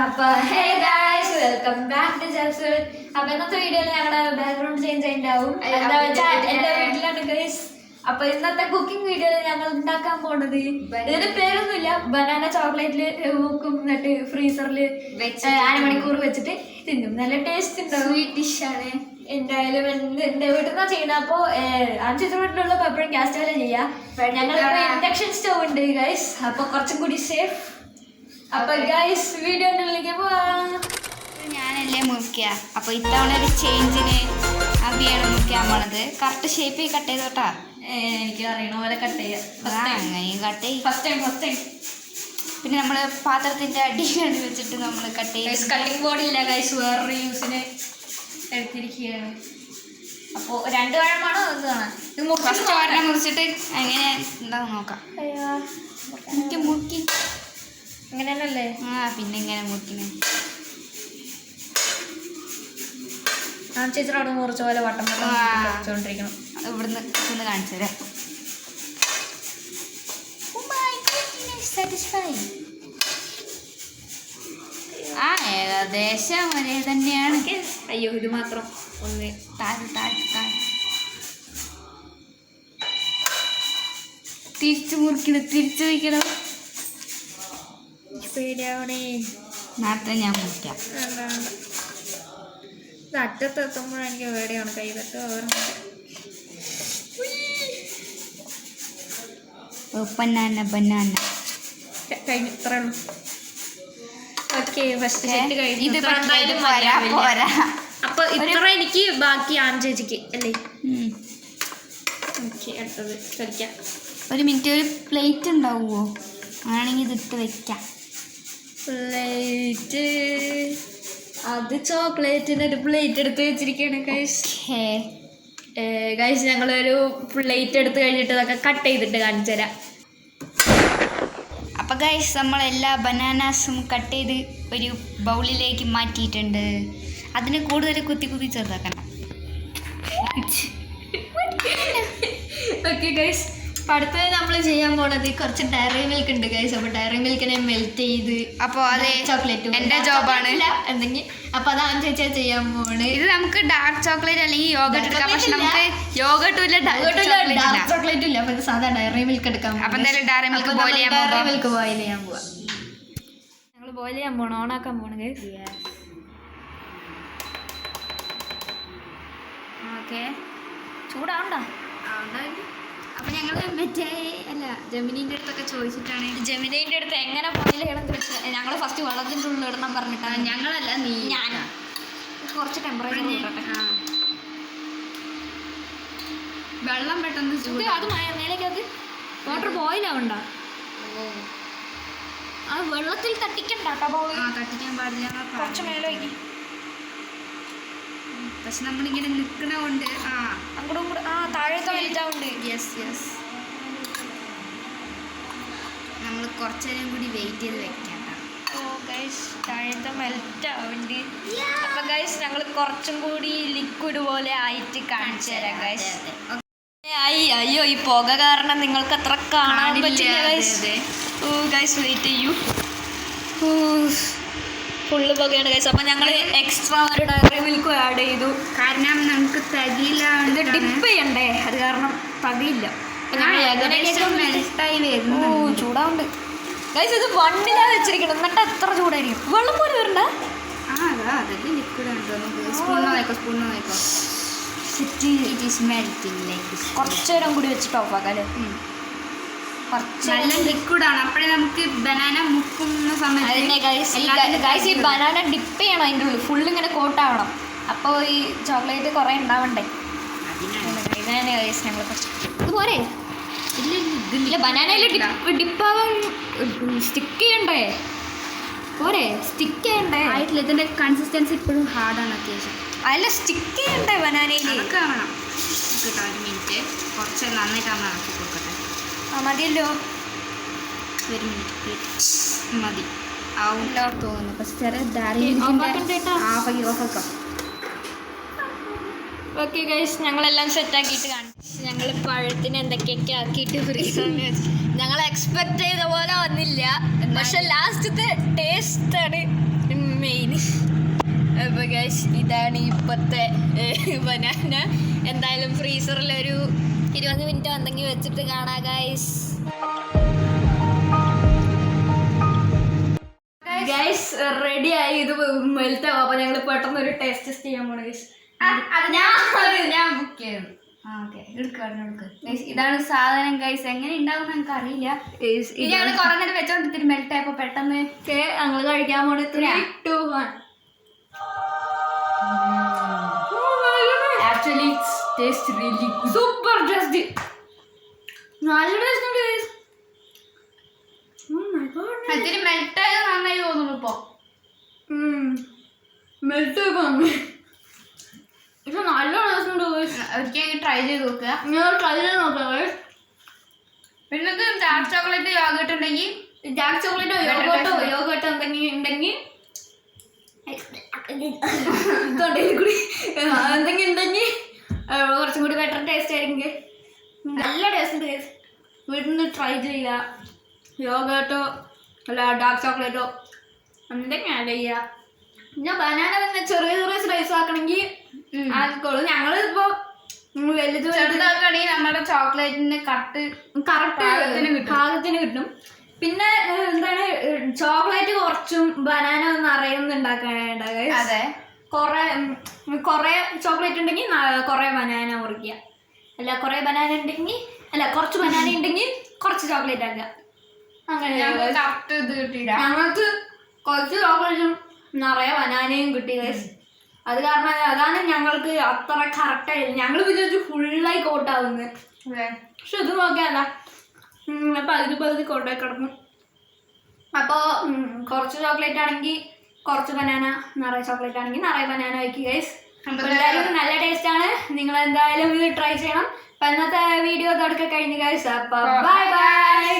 അപ്പൊ hey guys welcome back to Jazz. അപ്പൊ ഇന്നത്തെ വീഡിയോയിൽ ഞങ്ങളുടെ ബാക്ക്ഗ്രൗണ്ട് ചേഞ്ച് ഉണ്ടാവും. എന്താ വെച്ചാൽ എന്റെ വീട്ടിലാണ് ഗൈസ്. അപ്പൊ ഇന്നത്തെ കുക്കിംഗ് വീഡിയോയിൽ ഞങ്ങൾ ഉണ്ടാക്കാൻ പോണത് ഇതിന് പേരൊന്നുമില്ല, ബനാന ചോക്ലേറ്റില് മുക്കും എന്നിട്ട് ഫ്രീസറിൽ അരമണിക്കൂർ വെച്ചിട്ട് തിന്നും. നല്ല ടേസ്റ്റ് ഉണ്ടാവും. സ്വീറ്റ് ഡിഷാണ്. എന്തായാലും എന്റെ വീട്ടിൽ നിന്നാ ചെയ്യണം. അപ്പൊ അഞ്ചു വീട്ടിലുള്ള എപ്പോഴും ഗ്യാസ് സ്റ്റോവിലെ ചെയ്യാം. ഞങ്ങളിപ്പോ ഇൻഡക്ഷൻ സ്റ്റവ് ഉണ്ട് ഗൈസ്. അപ്പൊ കുറച്ചും കൂടി സേഫ്. അപ്പൊ ഗൈസ് വീഡിയോയിലേക്ക് പോവാം. ഞാനല്ലേ മുറിക്കുക. അപ്പൊ ഇത്തവണ ഒരു ചേഞ്ചിന് അവിയാണ് മുറിക്കാൻ പോണത്. കറക്റ്റ് ഷേപ്പിൽ കട്ട് ചെയ്തോട്ടാ. എനിക്ക് അറിയണ പോലെ കട്ട് ചെയ്യാം. അങ്ങനെയും കട്ട് ചെയ്യും. ഫസ്റ്റ് ടൈം പിന്നെ നമ്മള് പാത്രത്തിന്റെ അടിയിലാണ് വെച്ചിട്ട് നമ്മൾ കട്ട് ചെയ്യും. കട്ടിംഗ് ബോർഡ് ഇല്ല ഗൈസ്, വേറൊരു യൂസിന് എടുത്തിരിക്കുകയാണ്. അപ്പോൾ 2 പഴമാണോ ഒന്ന് കാണാൻ. ഫസ്റ്റ് ഒരെണ്ണം മുറിച്ചിട്ട് എങ്ങനെ എന്താന്ന് നോക്കാം. എനിക്ക് മുറിക്കി അങ്ങനെ തന്നെയല്ലേ? പിന്നെ ഇങ്ങനെ മുറിക്കണേ. ചേച്ചിയോട് മുറിച്ച പോലെ വട്ടം വെച്ചോണ്ടിരിക്കണം. ഇവിടുന്ന് കാണിച്ചു തരാം. ഏകദേശം ഒരേ തന്നെയാണ്. അയ്യോ ഇത് മാത്രം ഒന്ന് തിരിച്ചു മുറിക്കണം, തിരിച്ചു വയ്ക്കണം. പേടിയാവണേ. നേരത്തെ ഞാൻ മുറിക്കാം. ഇത് അറ്റത്തെത്തുമ്പോഴാണ് എനിക്ക് പേടിയാണ്. കൈകത്ത് ബനാന കഴിഞ്ഞു. ഇത്രേ ഉള്ളൂ. ഓക്കെ, ഫസ്റ്റ് സെറ്റ് കഴിഞ്ഞു. ഇത് പോരാ. അപ്പൊ ഇത്ര എനിക്ക് ബാക്കി ചേച്ചിക്ക് അല്ലേ? ഓക്കെ, അടുത്തത് കളിക്കാം. ഒരു മിനിറ്റ്, ഒരു പ്ലേറ്റ് ഉണ്ടാവുമോ? ആണെങ്കിൽ ഇതിട്ട് വെക്കാം. പ്ലേറ്റ് അത് ചോക്ലേറ്റിൻ്റെ ഒരു പ്ലേറ്റ് എടുത്ത് വെച്ചിരിക്കുകയാണ് ഗൈസ്. ഗൈസ് ഞങ്ങളൊരു പ്ലേറ്റ് എടുത്ത് കഴിഞ്ഞിട്ട് ഇതൊക്കെ കട്ട് ചെയ്തിട്ട് കാണിച്ചു തരാം. അപ്പം ഗൈസ് നമ്മളെല്ലാ ബനാനാസും കട്ട് ചെയ്ത് ഒരു ബൗളിലേക്ക് മാറ്റിയിട്ടുണ്ട്. അതിന് കൂടുതൽ കുത്തി ചെറുതാക്കണം. ഓക്കെ ഗൈസ്, അപ്പം അടുത്തത് നമ്മൾ ചെയ്യാൻ പോണത് കുറച്ച് ഡയറി മിൽക്ക് ഉണ്ട് ഗൈസ്. അപ്പോൾ ഡയറി മിൽക്കിനെ മെൽറ്റ് ചെയ്ത് അപ്പോൾ അത് ചോക്ലേറ്റ് എൻ്റെ ജോബാണ് എന്തെങ്കിൽ. അപ്പോൾ അതാണ് ചേച്ചിയാ ചെയ്യാൻ പോണത്. ഇത് നമുക്ക് ഡാർക്ക് ചോക്ലേറ്റ് അല്ലെങ്കിൽ യോഗട്ട് എടുക്കാം. പക്ഷെ നമുക്ക് യോഗട്ടും ഇല്ല, ഡാർക്ക് ചോക്ലേറ്റും ഇല്ല. അപ്പോൾ ഇത് സാധാ ഡയറി മിൽക്ക് എടുക്കാം. അപ്പം എന്തായാലും ഡയറി മിൽക്ക് ബോയിൽ ചെയ്യാൻ പോവാം. ഞങ്ങൾ ബോയിൽ ചെയ്യാൻ പോകണം, ഓണാക്കാൻ പോകണം ഗൈസ്. ഓക്കെ, ചൂടാവണ്ട. അപ്പം ഞങ്ങൾ മറ്റേ ജമിനീൻ്റെ അടുത്തൊക്കെ ചോദിച്ചിട്ടാണ്. ജമിനീൻ്റെ അടുത്ത് എങ്ങനെ ബോയിൽ ചെയ്യണം ചോദിച്ചാൽ ഞങ്ങൾ ഫസ്റ്റ് വെള്ളത്തിൻ്റെ ഉള്ളിൽ ഇടണം പറഞ്ഞിട്ടാണ്. ഞങ്ങളല്ല, ഞാൻ കുറച്ച് ടെമ്പറേച്ചർ കൂട്ടട്ടെ. വെള്ളം പെട്ടെന്ന് ചൂട്. അത് മേലേക്ക് അത് വാട്ടർ ബോയിൽ ആവണ്ട. ആ വെള്ളത്തിൽ തട്ടിക്കണ്ട കേട്ടോ. തട്ടിക്കാൻ പാടില്ല. കുറച്ച് മേലെ വയ്ക്കി. പക്ഷെ നമ്മളിങ്ങനെ നിൽക്കണ കൊണ്ട് അങ്ങോട്ടും കൂടെ താഴത്തെ വലിച്ചാവുണ്ട്. യെസ് നമ്മൾ കുറച്ചു നേരം കൂടി വെയിറ്റ് ചെയ്ത് വെക്കാം. താഴത്തെ മെൽറ്റ് ആവുന്നുണ്ട്. അപ്പം ഗൈസ് ഞങ്ങൾ കുറച്ചും കൂടി ലിക്വിഡ് പോലെ ആയിട്ട് കാണിച്ചു തരാം ഗൈസ്. അയ്യോ ഈ പുക കാരണം നിങ്ങൾക്ക് അത്ര കാണാൻ പറ്റില്ല ഗൈസ്. ഗൈസ് വെയിറ്റ് ചെയ്യൂ. ഫുള്ള് പുകയാണ് ഗൈസ്. അപ്പം ഞങ്ങൾ എക്സ്ട്രാ ഒരു ഡയറി മിൽക്കും ആഡ് ചെയ്തു. കാരണം നമുക്ക് തകില്ല, ഡിപ്പ് ചെയ്യണ്ടേ, അത് കാരണം തകയില്ല. ചൂടാവുണ്ട് ഗൈസ്. ഇത് വണ്ണിലാ വെച്ചിരിക്കണം, എന്നിട്ട് എത്ര ചൂടായിരിക്കും. വെള്ളം പോലെ വരണ്ട. കുറച്ചു നേരം കൂടി വെച്ചിട്ട് ഓഫാക്കാല്ലേ? നല്ല ലിക്വിഡാണ്. അപ്പോഴേ നമുക്ക് ബനാന മുക്കുന്ന സമയത്ത് ഈ ബനാന ഡിപ്പ് ചെയ്യണം അതിൻ്റെ ഉള്ളിൽ ഫുള്ള് ഇങ്ങനെ കോട്ടാവണം. അപ്പോൾ ഈ ചോക്ലേറ്റ് കുറേ ഉണ്ടാവണ്ടേ. ഇതാണ് ഗൈസ് ഞങ്ങൾ ഇത് പോരെ. ഇല്ല ബനാനയിൽ ഡിപ്പാവാൻ സ്റ്റിക്ക് ചെയ്യണ്ടേ? പോരെ, സ്റ്റിക്ക് ചെയ്യണ്ടേ? ആയിട്ടില്ല. ഇതിൻ്റെ കൺസിസ്റ്റൻസി ഇപ്പോഴും ഹാർഡാണ് അത്യാവശ്യം. അതിൽ സ്റ്റിക്ക് ചെയ്യണ്ടേ ബനാനയിൽ? അതൊക്കെ വേണം. കേട്ടോ, ഒരു മിനിറ്റ്, കുറച്ച് നന്നായിട്ട് നമ്മൾ ഇറക്കി കൊടുക്കട്ടെ. മതിയല്ലോ, ഒരു മിനിറ്റ് മതി. ആവില്ലോ തോന്നുന്നു. ഓഫാക്കാം. ഓക്കെ ഗൈസ്, ഞങ്ങളെല്ലാം സെറ്റാക്കിയിട്ട് കാണിച്ചു. ഞങ്ങൾ പഴത്തിന് എന്തൊക്കെയൊക്കെ ആക്കിയിട്ട് ഫ്രീസറിൽ വെച്ച് ഞങ്ങൾ എക്സ്പെക്ട് ചെയ്ത പോലെ വന്നില്ല. പക്ഷെ ലാസ്റ്റത്തെ ടേസ്റ്റാണ് ഗൈസ്, ഇതാണ് ഇപ്പോഴത്തെ ബനാന. എന്തായാലും ഫ്രീസറിലൊരു 20 മിനിറ്റ് എന്തെങ്കിലും വെച്ചിട്ട് കാണാം ഗൈസ്. ഗൈസ് റെഡിയായി, ഇത് മെൽറ്റ് ആവും. അപ്പൊ ഞങ്ങൾ പെട്ടെന്ന് ഒരു ടേസ്റ്റ് ചെയ്യാൻ പോണ ഗൈസ്. ഞാൻ ബുക്ക് ചെയ്തു. ഇതാണ് സാധനം ഗൈസ്. എങ്ങനെ ഉണ്ടാവും നമുക്ക് അറിയില്ല. ഞങ്ങൾ കുറെ നേരം വെച്ചോണ്ടിരിക്കും മെൽറ്റ് ആയപ്പോ പെട്ടെന്ന് ഞങ്ങൾ കഴിക്കാൻ പോണ 3, 2, 1. Actually taste really super taste, നല്ല ടേസ്റ്റ് ഉണ്ട് ഗൈസ്. അതിന് മെൽറ്റ് ആയത് നന്നായി തോന്നുന്നു ഇപ്പൊ. മെൽറ്റ് ഇത് നല്ല ടേസ്റ്റ് ഉണ്ട് ഗൈസ്. ഒരിക്കലും ട്രൈ ചെയ്ത് നോക്കുക. ഞാൻ ട്രൈ ചെയ്ത് നോക്കാം ഗൈസ്. പിന്നെ ഡാർക്ക് ചോക്ലേറ്റ് യോഗട്ട് ഉണ്ടെങ്കിൽ ഡാർക്ക് ചോക്ലേറ്റോ യോഗട്ടോ എന്തെങ്കിലും ഉണ്ടെങ്കിൽ എന്തെങ്കിലും ഉണ്ടെങ്കിൽ കുറച്ചും കൂടി ബെറ്റർ ടേസ്റ്റ് ആയിരിക്കും. നല്ല ടേസ്റ്റ് ഉണ്ട് ഗൈസ്. വീട്ടിൽ നിന്ന് ട്രൈ ചെയ്യുക. യോഗട്ടോ അല്ല ഡാർക്ക് ചോക്ലേറ്റോ എന്തെങ്കിലും ആഡ് ചെയ്യുക. പിന്നെ ബനാന തന്നെ ചെറിയ ചെറിയ സ്ലൈസ് ആക്കണമെങ്കിൽ ആക്കിക്കോളൂ. ഞങ്ങളിപ്പോ വലുത് ചെറുതാക്കണെങ്കിൽ നമ്മുടെ ചോക്ലേറ്റിന് കറക്റ്റ് പാകത്തിന് കിട്ടും. പിന്നെ എന്താണ് ചോക്ലേറ്റ് കുറച്ചും ബനാന നിറയൊന്നും ഉണ്ടാക്കാനായിട്ട്. അതെ, കൊറേ ചോക്ലേറ്റ് ഉണ്ടെങ്കിൽ കൊറേ ബനാന മുറിക്കുക. അല്ല കുറച്ച് ബനാന ഉണ്ടെങ്കിൽ കുറച്ച് ചോക്ലേറ്റ് ആക്കുക. അങ്ങനെ ഞങ്ങൾക്ക് കുറച്ച് ചോക്ലേറ്റും നിറയെ ബനാനയും കിട്ടി ഗൈസ്. അത് കാരണം അതാണ് ഞങ്ങൾക്ക് അത്ര കറക്റ്റായില്ല. ഞങ്ങൾ വിചാരിച്ചു ഫുള്ളായി കോട്ടാവുന്നത്. പക്ഷെ ഇത് നോക്കിയല്ല, പകുതി കോട്ടായി കിടക്കും. അപ്പോൾ കുറച്ച് ചോക്ലേറ്റ് ആണെങ്കിൽ കുറച്ച് ബനാന, നിറയെ ചോക്ലേറ്റ് ആണെങ്കിൽ നിറയെ ബനാന വയ്ക്കുക ഗൈസ്. എന്തായാലും നല്ല ടേസ്റ്റാണ്. നിങ്ങൾ എന്തായാലും ഇത് ട്രൈ ചെയ്യണം. അപ്പം ഇന്നത്തെ വീഡിയോ ഇതൊക്കെ കഴിഞ്ഞ് ഗൈസ്. അപ്പോൾ ബൈ ബൈ.